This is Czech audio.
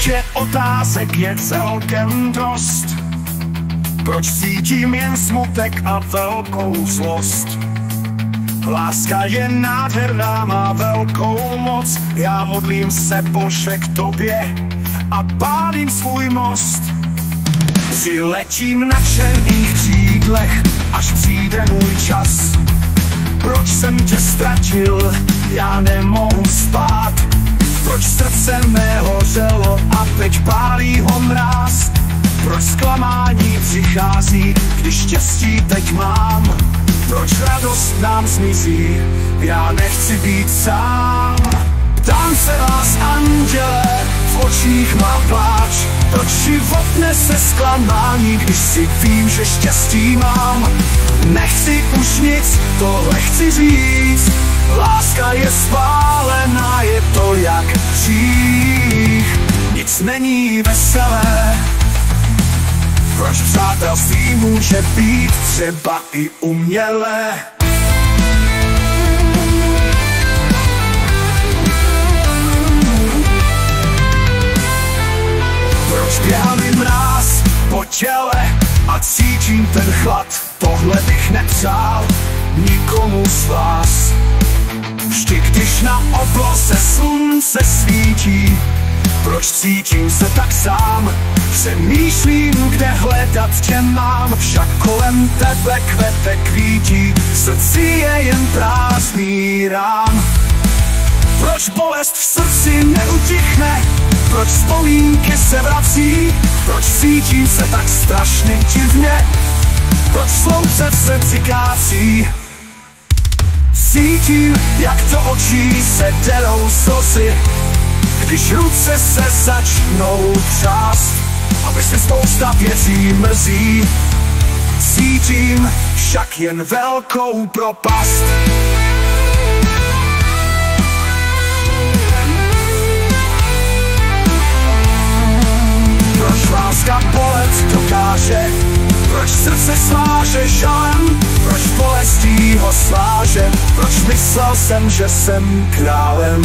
že otázek je celkem dost. Proč cítím jen smutek a velkou zlost? Láska je nádherná, má velkou moc. Já modlím se, Bože, k tobě a pálím svůj most. Přiletím na černých křídlech, až přijde můj čas. Proč jsem tě ztratil, já nemohu spát. Proč srdce mé hořelo a teď pálí ho mráz? Proč zklamání přichází, když štěstí teď mám? Proč radost nám zmizí, já nechci být sám. Ptám se vás, anděle, v očích mám pláč. Proč život nese zklamání, když si vím, že štěstí mám? Nechci už nic, tohle chci říct. Láska je spálená, je to jak hřích. Nic není veselé. Proč přátelství může být třeba i umělé? Proč běhá mi mráz po těle a cítím ten chlad? Tohle bych nepřál nikomu z vás. Vždy, když na obloze slunce svítí, proč cítím se tak sám? Přemýšlím, kde hledat tě mám. Však kolem tebe kvete kvítí, v srdci je jen prázdný rám. Proč bolest v srdci neutichne? Proč vzpomínky se vrací? Proč cítím se tak strašně divně? Proč slouce v srdci kácí? Cítím, jak do očí se derou slzy, když ruce se začnou třást, aby se spousta věcí mrzí. Cítím však jen velkou propast. Proč láska bolet dokáže? Proč srdce sváže žalem? Proč bolestí ho sváže? Proč myslel jsem, že jsem králem?